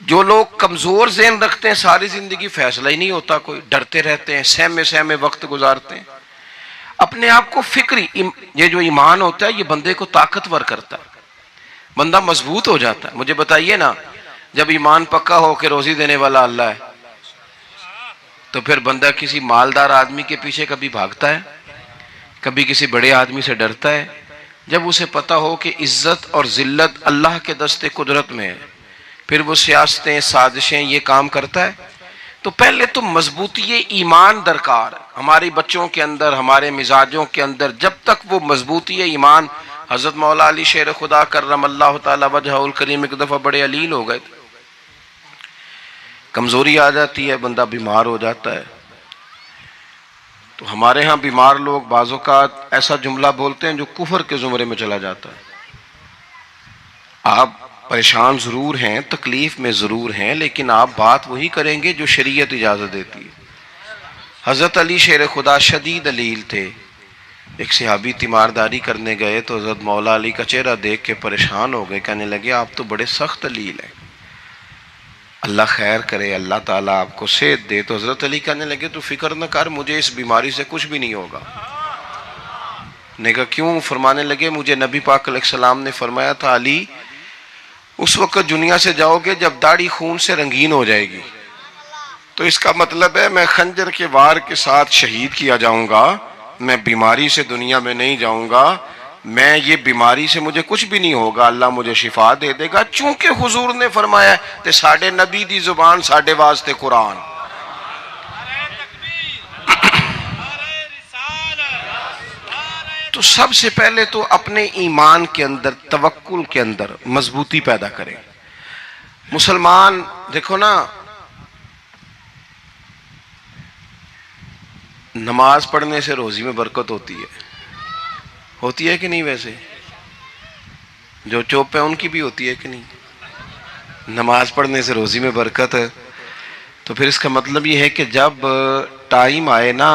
جو لوگ کمزور ذہن رکھتے ہیں ساری زندگی فیصلہ ہی نہیں ہوتا، کوئی ڈرتے رہتے ہیں، سہمے سہمے وقت گزارتے ہیں اپنے آپ کو فکری. یہ جو ایمان ہوتا ہے یہ بندے کو طاقتور کرتا ہے، بندہ مضبوط ہو جاتا ہے. مجھے بتائیے نا، جب ایمان پکا ہو کہ روزی دینے والا اللہ ہے تو پھر بندہ کسی مالدار آدمی کے پیچھے کبھی بھاگتا ہے؟ کبھی کسی بڑے آدمی سے ڈرتا ہے؟ جب اسے پتا ہو کہ عزت اور ذلت اللہ کے دست قدرت میں ہے، پھر وہ سیاستیں سازشیں یہ کام کرتا ہے. تو پہلے تو مضبوطی ایمان درکار ہے ہماری بچوں کے اندر، ہمارے مزاجوں کے اندر. جب تک وہ مضبوطی ایمان، حضرت مولا علی شیر خدا کرم اللہ تعالی وجہہ الکریم ایک دفعہ بڑے علیل ہو گئے تھے، کمزوری آ جاتی ہے، بندہ بیمار ہو جاتا ہے. تو ہمارے ہاں بیمار لوگ بعض اوقات ایسا جملہ بولتے ہیں جو کفر کے زمرے میں چلا جاتا ہے. آپ پریشان ضرور ہیں، تکلیف میں ضرور ہیں، لیکن آپ بات وہی کریں گے جو شریعت اجازت دیتی ہے. حضرت علی شیر خدا شدید علیل تھے. ایک صحابی تیمارداری کرنے گئے تو حضرت مولا علی کا چہرہ دیکھ کے پریشان ہو گئے، کہنے لگے آپ تو بڑے سخت علیل ہیں، اللہ خیر کرے، اللہ تعالیٰ آپ کو صحت دے. تو حضرت علی کہنے لگے تو فکر نہ کر، مجھے اس بیماری سے کچھ بھی نہیں ہوگا. نے کہا کیوں؟ فرمانے لگے مجھے نبی پاک علیہ السلام نے فرمایا تھا علی اس وقت دنیا سے جاؤ گے جب داڑھی خون سے رنگین ہو جائے گی، تو اس کا مطلب ہے میں خنجر کے وار کے ساتھ شہید کیا جاؤں گا، میں بیماری سے دنیا میں نہیں جاؤں گا، میں یہ بیماری سے مجھے کچھ بھی نہیں ہوگا، اللہ مجھے شفا دے دے گا. چونکہ حضور نے فرمایا کہ ساڈے نبی دی زبان ساڈے واسطے قرآن. تو سب سے پہلے تو اپنے ایمان کے اندر، توکل کے اندر مضبوطی پیدا کریں. مسلمان دیکھو نا، نماز پڑھنے سے روزی میں برکت ہوتی ہے کہ نہیں؟ ویسے جو چوپ ہیں ان کی بھی ہوتی ہے کہ نہیں؟ نماز پڑھنے سے روزی میں برکت ہے. تو پھر اس کا مطلب یہ ہے کہ جب ٹائم آئے نا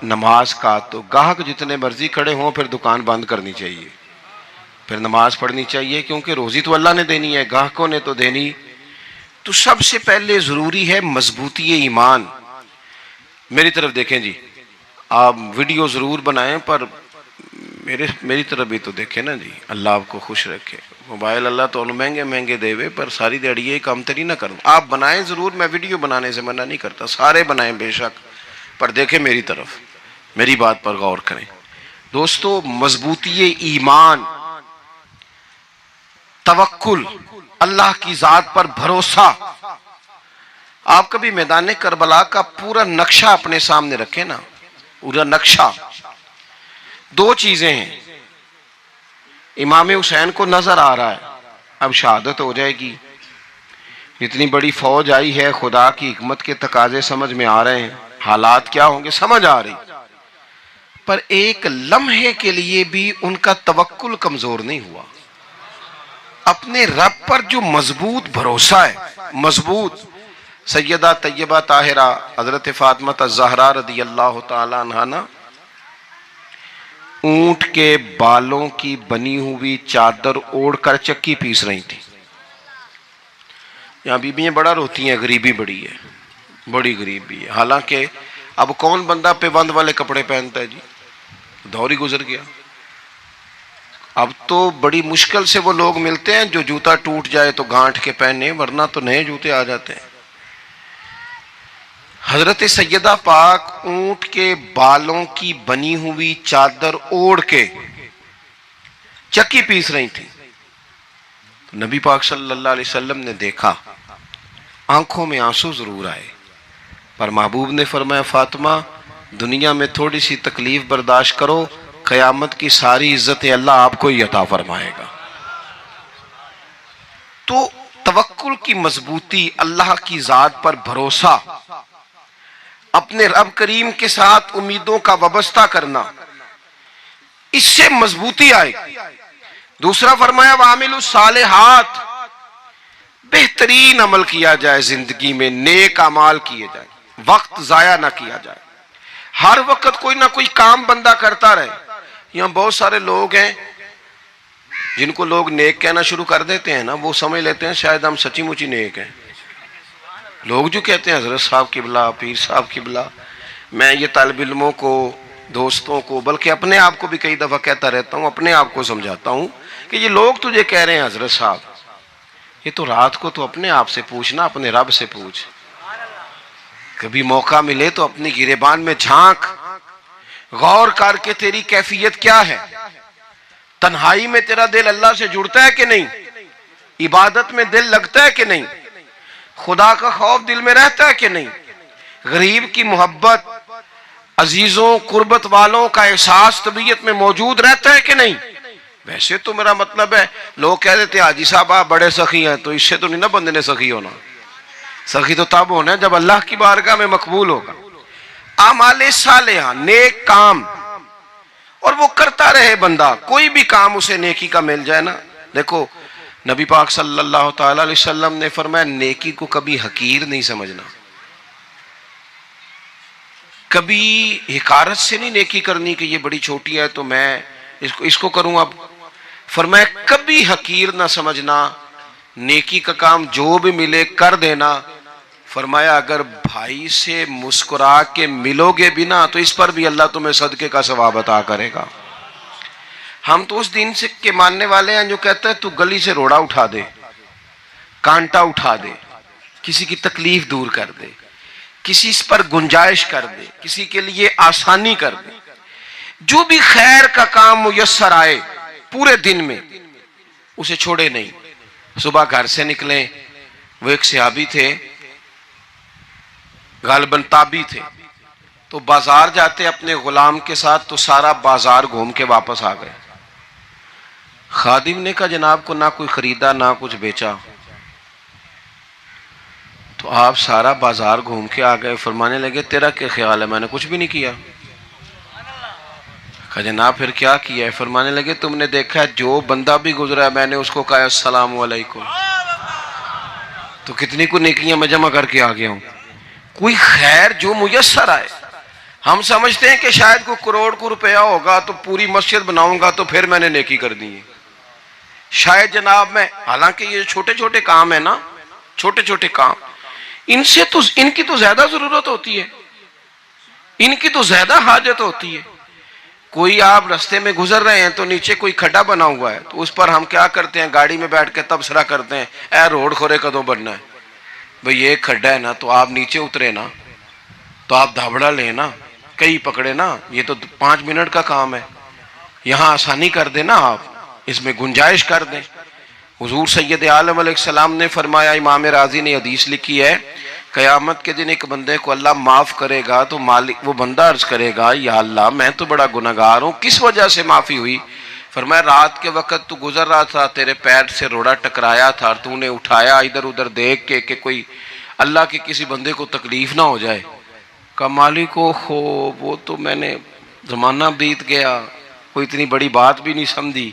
نماز کا تو گاہک جتنے مرضی کھڑے ہوں پھر دکان بند کرنی چاہیے، پھر نماز پڑھنی چاہیے، کیونکہ روزی تو اللہ نے دینی ہے، گاہکوں نے تو دینی. تو سب سے پہلے ضروری ہے مضبوطی ایمان. میری طرف دیکھیں جی، آپ ویڈیو ضرور بنائیں پر میری طرف بھی تو دیکھیں نا جی، اللہ آپ کو خوش رکھے. موبائل اللہ تو مہنگے دے ہوئے پر ساری دیڑی یہ کام تری نہ کروں. آپ بنائیں ضرور، میں ویڈیو بنانے سے منع نہیں کرتا، سارے بنائیں بے شک، پر دیکھیں میری طرف، میری بات پر غور کریں. دوستو، مضبوطی ایمان، توکل، اللہ کی ذات پر بھروسہ. آپ کبھی میدان کربلا کا پورا نقشہ اپنے سامنے رکھیں نا، پورا نقشہ. دو چیزیں ہیں، امام حسین کو نظر آ رہا ہے اب شہادت ہو جائے گی، اتنی بڑی فوج آئی ہے، خدا کی حکمت کے تقاضے سمجھ میں آ رہے ہیں، حالات کیا ہوں گے سمجھ آ رہی، پر ایک لمحے کے لیے بھی ان کا توکل کمزور نہیں ہوا. اپنے رب پر جو مضبوط بھروسہ ہے، مضبوط. سیدہ طیبہ طاہرہ حضرت فاطمہ الزہرا رضی اللہ تعالی عنہا اونٹ کے بالوں کی بنی ہوئی چادر اوڑھ کر چکی پیس رہی تھی. یہاں بیویاں بڑا روتی ہیں، غریبی بڑی ہے، بڑی غریبی ہے. حالانکہ اب کون بندہ پیبند والے کپڑے پہنتا ہے جی، دور ہی گزر گیا. اب تو بڑی مشکل سے وہ لوگ ملتے ہیں جو جوتا ٹوٹ جائے تو گانٹھ کے پہنے، ورنہ تو نئے جوتے آ جاتے ہیں. حضرت سیدہ پاک اونٹ کے بالوں کی بنی ہوئی چادر اوڑھ کے چکی پیس رہی تھی. نبی پاک صلی اللہ علیہ وسلم نے دیکھا، آنکھوں میں آنسو ضرور آئے، پر محبوب نے فرمایا فاطمہ دنیا میں تھوڑی سی تکلیف برداشت کرو، قیامت کی ساری عزتیں اللہ آپ کو ہی عطا فرمائے گا. تو توکل کی مضبوطی، اللہ کی ذات پر بھروسہ، اپنے رب کریم کے ساتھ امیدوں کا وابستہ کرنا، اس سے مضبوطی آئے. دوسرا فرمایا وَعَمِلُوا الصَّالِحَاتِ، بہترین عمل کیا جائے زندگی میں، نیک اعمال کیے جائیں، وقت ضائع نہ کیا جائے. ہر وقت کوئی نہ کوئی کام بندہ کرتا رہے. یہاں بہت سارے لوگ ہیں جن کو لوگ نیک کہنا شروع کر دیتے ہیں نا، وہ سمجھ لیتے ہیں شاید ہم سچی مچی نیک ہیں. لوگ جو کہتے ہیں حضرت صاحب قبلہ، پیر صاحب قبلہ، میں یہ طالب علموں کو، دوستوں کو، بلکہ اپنے آپ کو بھی کئی دفعہ کہتا رہتا ہوں، اپنے آپ کو سمجھاتا ہوں کہ یہ لوگ تجھے کہہ رہے ہیں حضرت صاحب، یہ تو رات کو تو اپنے آپ سے پوچھنا، اپنے رب سے پوچھ. کبھی موقع ملے تو اپنی گریبان میں جھانک، غور کر کے تیری کیفیت کیا ہے. تنہائی میں تیرا دل اللہ سے جڑتا ہے کہ نہیں؟ عبادت میں دل لگتا ہے کہ نہیں؟ خدا کا خوف دل میں رہتا ہے کہ نہیں؟ غریب کی محبت، عزیزوں قربت والوں کا احساس طبیعت میں موجود رہتا ہے کہ نہیں؟ ویسے تو میرا مطلب ہے، لوگ کہہ دیتے ہیں حاجی صاحب آپ بڑے سخی ہیں، تو اس سے تو نہیں نا بندے نے سخی ہونا. سخی تو تب ہونا ہے جب اللہ کی بارگاہ میں مقبول ہوگا. اعمال صالحہ، نیک کام، اور وہ کرتا رہے بندہ، کوئی بھی کام اسے نیکی کا مل جائے نا. دیکھو نبی پاک صلی اللہ تعالی علیہ وسلم نے فرمایا نیکی کو کبھی حقیر نہیں سمجھنا، کبھی حقارت سے نہیں نیکی کرنی کہ یہ بڑی چھوٹی ہے تو میں اس کو کروں. اب فرمایا کبھی حقیر نہ سمجھنا، نیکی کا کام جو بھی ملے کر دینا. فرمایا اگر بھائی سے مسکرا کے ملو گے بھی نا تو اس پر بھی اللہ تمہیں صدقے کا ثواب عطا کرے گا. ہم تو اس دین سے کے ماننے والے ہیں جو کہتا ہے تو گلی سے روڑا اٹھا دے، کانٹا اٹھا دے، کسی کی تکلیف دور کر دے، کسی اس پر گنجائش کر دے، کسی کے لیے آسانی کر دے، جو بھی خیر کا کام میسر آئے پورے دن میں اسے چھوڑے نہیں. صبح گھر سے نکلیں، وہ ایک صحابی تھے، غالباً تابعی تھے، تو بازار جاتے اپنے غلام کے ساتھ تو سارا بازار گھوم کے واپس آ گئے. خادم نے کہا جناب کو نہ کوئی خریدا نہ کچھ بیچا، تو آپ سارا بازار گھوم کے آ گئے. فرمانے لگے تیرا کیا خیال ہے؟ میں نے کچھ بھی نہیں کیا. کہا جناب پھر کیا کیا ہے؟ فرمانے لگے تم نے دیکھا ہے جو بندہ بھی گزرا ہے میں نے اس کو کہا السلام علیکم، تو کتنی کو نیکیاں میں جمع کر کے آ گیا ہوں. کوئی خیر جو میسر آئے. ہم سمجھتے ہیں کہ شاید کوئی کروڑ کو روپیہ ہوگا تو پوری مسجد بناؤں گا تو پھر میں نے نیکی کر دی ہے. شاید جناب میں، حالانکہ یہ چھوٹے چھوٹے کام ہیں نا، چھوٹے چھوٹے کام، ان کی تو زیادہ ضرورت ہوتی ہے، ان کی تو زیادہ حاجت ہوتی ہے. کوئی آپ رستے میں گزر رہے ہیں تو نیچے کوئی کھڈا بنا ہوا ہے تو اس پر ہم کیا کرتے ہیں؟ گاڑی میں بیٹھ کے تبصرہ کرتے ہیں اے روڈ کھورے کدوں بننا ہے. بھئی یہ کھڈا ہے نا تو آپ نیچے اترے نا، تو آپ دھابڑا لیں نا، کئی پکڑے نا، یہ تو 5 منٹ کا کام ہے، یہاں آسانی کر دیں نا، آپ اس میں گنجائش کر دیں. حضور سید عالم علیہ السلام نے فرمایا، امام راضی نے حدیث لکھی ہے، قیامت کے دن ایک بندے کو اللہ معاف کرے گا تو مالک وہ بندہ عرض کرے گا یا اللہ میں تو بڑا گنہگار ہوں، کس وجہ سے معافی ہوئی؟ فرمایا رات کے وقت تو گزر رہا تھا، تیرے پیر سے روڑا ٹکرایا تھا اور تو نے اٹھایا ادھر ادھر دیکھ کے کہ کوئی اللہ کے کسی بندے کو تکلیف نہ ہو جائے. کہ مالک کو وہ تو میں نے زمانہ بیت گیا، کوئی اتنی بڑی بات بھی نہیں سمجھی.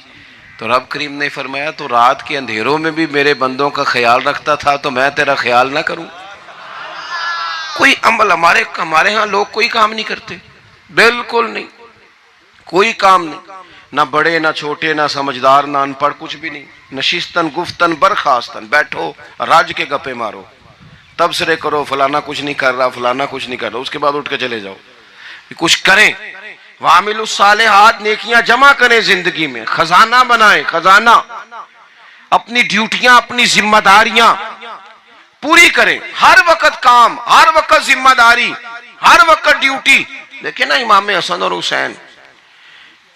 تو رب کریم نے فرمایا تو رات کے اندھیروں میں بھی میرے بندوں کا خیال رکھتا تھا تو میں تیرا خیال نہ کروں؟ کوئی عمل ہمارے ہاں لوگ کوئی کام نہیں کرتے، بالکل نہیں، کوئی کام نہیں، نہ بڑے نہ چھوٹے نہ سمجھدار نہ ان پڑھ، کچھ بھی نہیں. نشستن گفتن برخاستن، بیٹھو راج کے گپے مارو، تبصرے کرو فلانا کچھ نہیں کر رہا، فلانا کچھ نہیں کر رہا، اس کے بعد اٹھ کے چلے جاؤ. کچھ کریں، وعامل الصالحات، نیکیاں جمع کریں زندگی میں، خزانہ بنائیں، خزانہ، اپنی ڈیوٹیاں اپنی ذمہ داریاں پوری کریں. ہر وقت کام، ہر وقت ذمہ داری، ہر وقت ڈیوٹی. دیکھیں نا امام حسن اور حسین،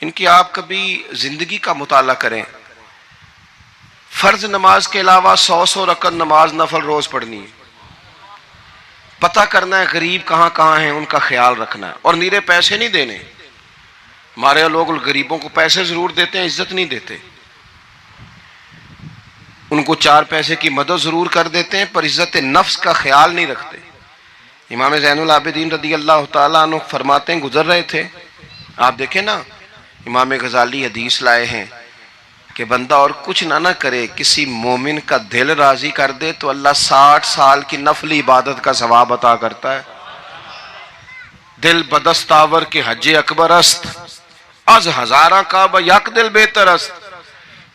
ان کی آپ کبھی زندگی کا مطالعہ کریں. فرض نماز کے علاوہ 100 رکعت نماز نفل روز پڑھنی ہے. پتہ کرنا ہے غریب کہاں کہاں ہیں، ان کا خیال رکھنا ہے، اور نیرے پیسے نہیں دینے. ہمارے لوگ غریبوں کو پیسے ضرور دیتے ہیں، عزت نہیں دیتے. ان کو 4 پیسے کی مدد ضرور کر دیتے ہیں پر عزت نفس کا خیال نہیں رکھتے. امام زین العابدین رضی اللہ تعالیٰ عنہ فرماتے ہیں، گزر رہے تھے، آپ دیکھیں نا امام غزالی حدیث لائے ہیں کہ بندہ اور کچھ نہ کرے، کسی مومن کا دل راضی کر دے تو اللہ 60 سال کی نفلی عبادت کا ثواب عطا کرتا ہے. دل بدستاور کے حج اکبر است، از ہزاراں کعبہ یک دل بہتر است.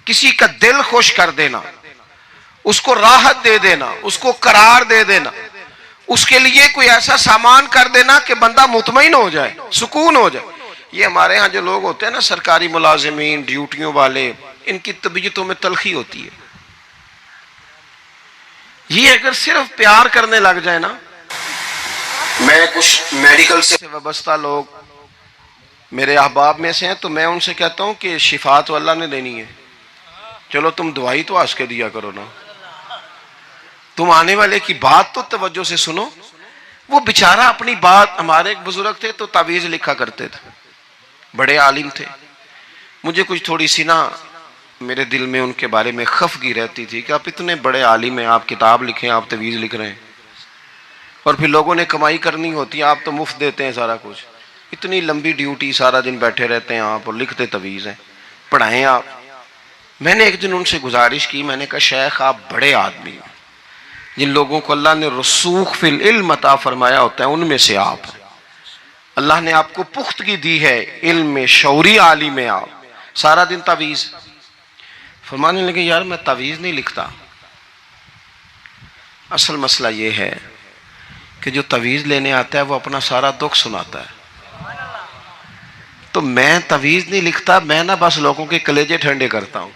کسی کا دل خوش کر دینا، اس کو راحت دے دینا، اس کو قرار دے دینا، اس کے لیے کوئی ایسا سامان کر دینا کہ بندہ مطمئن ہو جائے، سکون ہو جائے۔ یہ ہمارے ہاں جو لوگ ہوتے ہیں نا سرکاری ملازمین، ڈیوٹیوں والے، ان کی طبیعتوں میں تلخی ہوتی ہے۔ یہ اگر صرف پیار کرنے لگ جائے نا، میں کچھ میڈیکل سے وابستہ لوگ میرے احباب میں سے ہیں تو میں ان سے کہتا ہوں کہ شفا تو اللہ نے دینی ہے، چلو تم دوائی تو آج کے دیا کرو نا، تم آنے والے کی بات تو توجہ سے سنو۔ وہ بیچارہ اپنی بات، ہمارے ایک بزرگ تھے تو تعویذ لکھا کرتے تھے، بڑے عالم تھے، مجھے کچھ تھوڑی سی نا میرے دل میں ان کے بارے میں خفگی رہتی تھی کہ آپ اتنے بڑے عالم ہیں، آپ کتاب لکھیں، آپ تعویذ لکھ رہے ہیں، اور پھر لوگوں نے کمائی کرنی ہوتی ہے، آپ تو مفت دیتے ہیں سارا کچھ، اتنی لمبی ڈیوٹی، سارا دن بیٹھے رہتے ہیں آپ اور لکھتے تعویذ ہیں، پڑھائیں آپ۔ میں نے ایک دن ان سے گزارش کی، میں نے کہا شیخ آپ بڑے آدمی ہیں، جن لوگوں کو اللہ نے رسوخ فی العلم عطا فرمایا ہوتا ہے ان میں سے آپ ہیں، اللہ نے آپ کو پختگی دی ہے علم میں، شعوری عالم میں، آپ سارا دن تعویذ۔ فرمانے لگے یار میں تعویذ نہیں لکھتا، اصل مسئلہ یہ ہے کہ جو تعویذ لینے آتا ہے وہ اپنا سارا دکھ سناتا ہے، تو میں تعویذ نہیں لکھتا، میں نا بس لوگوں کے کلیجے ٹھنڈے کرتا ہوں،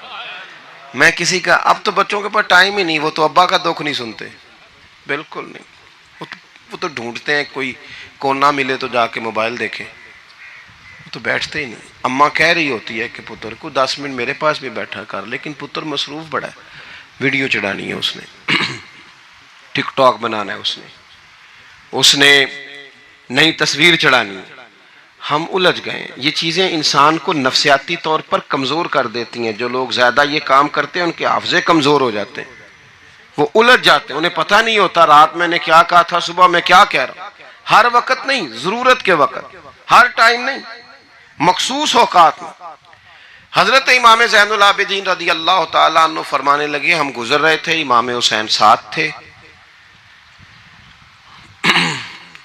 میں کسی کا، اب تو بچوں کے پاس ٹائم ہی نہیں، وہ تو ابا کا دکھ نہیں سنتے، بالکل نہیں، وہ تو ڈھونڈتے ہیں کوئی کونا ملے تو جا کے موبائل دیکھیں، وہ تو بیٹھتے ہی نہیں۔ اماں کہہ رہی ہوتی ہے کہ پتر کو 10 منٹ میرے پاس بھی بیٹھا کر، لیکن پتر مصروف بڑا ہے، ویڈیو چڑھانی ہے اس نے، ٹک ٹاک بنانا ہے اس نے نئی تصویر چڑھانی ہے۔ ہم الجھ گئے، یہ چیزیں انسان کو نفسیاتی طور پر کمزور کر دیتی ہیں، جو لوگ زیادہ یہ کام کرتے ہیں ان کے حافظے کمزور ہو جاتے ہیں، وہ الجھ جاتے ہیں، انہیں پتہ نہیں ہوتا رات میں نے کیا کہا تھا، صبح میں کیا کہہ رہا ہوں۔ ہر وقت نہیں، ضرورت کے وقت، ہر ٹائم نہیں، مخصوص اوقات میں۔ حضرت امام زین العابدین رضی اللہ تعالیٰ عنہ فرمانے لگے، ہم گزر رہے تھے، امام حسین ساتھ تھے،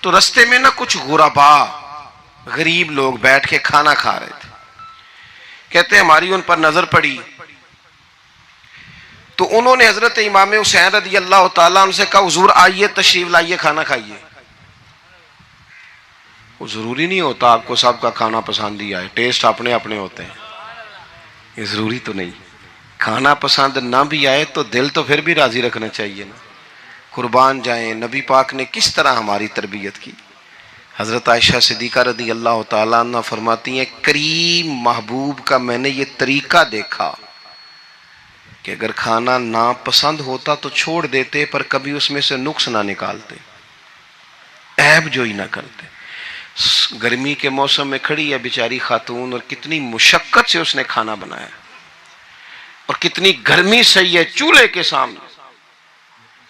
تو رستے میں نا کچھ غربا، غریب لوگ بیٹھ کے کھانا کھا رہے تھے، کہتے ہیں ہماری ان پر نظر پڑی تو انہوں نے حضرت امام حسین رضی اللہ تعالیٰ عنہ سے کہا حضور آئیے تشریف لائیے کھانا کھائیے۔ وہ ضروری نہیں ہوتا آپ کو سب کا کھانا پسند ہی آئے، ٹیسٹ اپنے اپنے ہوتے ہیں، یہ ضروری تو نہیں، کھانا پسند نہ بھی آئے تو دل تو پھر بھی راضی رکھنا چاہیے نا۔ قربان جائیں نبی پاک نے کس طرح ہماری تربیت کی۔ حضرت عائشہ صدیقہ رضی اللہ تعالیٰ عنہ فرماتی ہیں کریم محبوب کا میں نے یہ طریقہ دیکھا کہ اگر کھانا ناپسند ہوتا تو چھوڑ دیتے، پر کبھی اس میں سے نقص نہ نکالتے، عیب جوئی نہ کرتے۔ گرمی کے موسم میں کھڑی ہے بیچاری خاتون اور کتنی مشقت سے اس نے کھانا بنایا اور کتنی گرمی سہی ہے چولہے کے سامنے،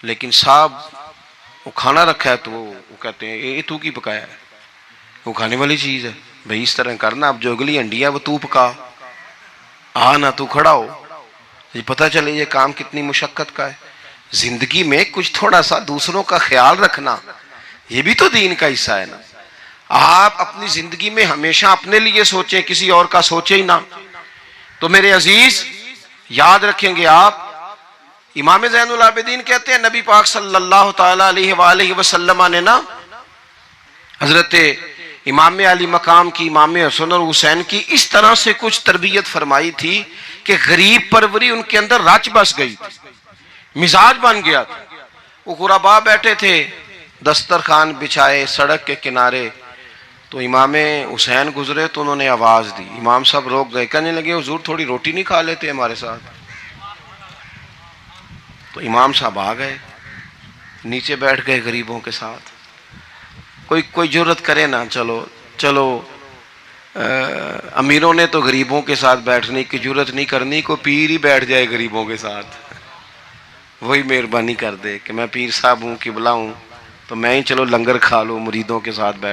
لیکن صاحب وہ کھانا رکھا ہے تو وہ کہتے ہیں یہ تو کی پکایا ہے، وہ کھانے والی چیز ہے بھئی، اس طرح کرنا، اب جو اگلی انڈی ہے وہ تو پکا، نہ تو کھڑا ہو، یہ پتہ چلے یہ کام کتنی مشقت کا ہے۔ زندگی میں کچھ تھوڑا سا دوسروں کا خیال رکھنا یہ بھی تو دین کا حصہ ہے نا۔ آپ اپنی زندگی میں ہمیشہ اپنے لیے سوچیں، کسی اور کا سوچیں ہی نہ۔ تو میرے عزیز یاد رکھیں گے آپ، امام زین العابدین کہتے ہیں نبی پاک صلی اللہ تعالیٰ علیہ وآلہ وسلم نے نا حضرت امام علی مقام کی، امام حسن اور حسین کی اس طرح سے کچھ تربیت فرمائی تھی کہ غریب پروری ان کے اندر رچ بس گئی تھی، مزاج بن گیا تھا۔ وہ غربا بیٹھے تھے دسترخوان بچھائے سڑک کے کنارے، تو امام حسین گزرے تو انہوں نے آواز دی، امام صاحب روک گئے، کہنے لگے حضور تھوڑی روٹی نہیں کھا لیتے ہمارے ساتھ؟ تو امام صاحب آ گئے، نیچے بیٹھ گئے غریبوں کے ساتھ۔ کوئی جرت کرے نا، چلو امیروں نے تو غریبوں کے ساتھ بیٹھنے کی جرت نہیں کرنی، کوئی پیر ہی بیٹھ جائے غریبوں کے ساتھ، وہی مہربانی کر دے کہ میں پیر صاحب ہوں، قبلہ ہوں، تو میں ہی چلو لنگر کھا لوں مریدوں کے ساتھ بیٹھ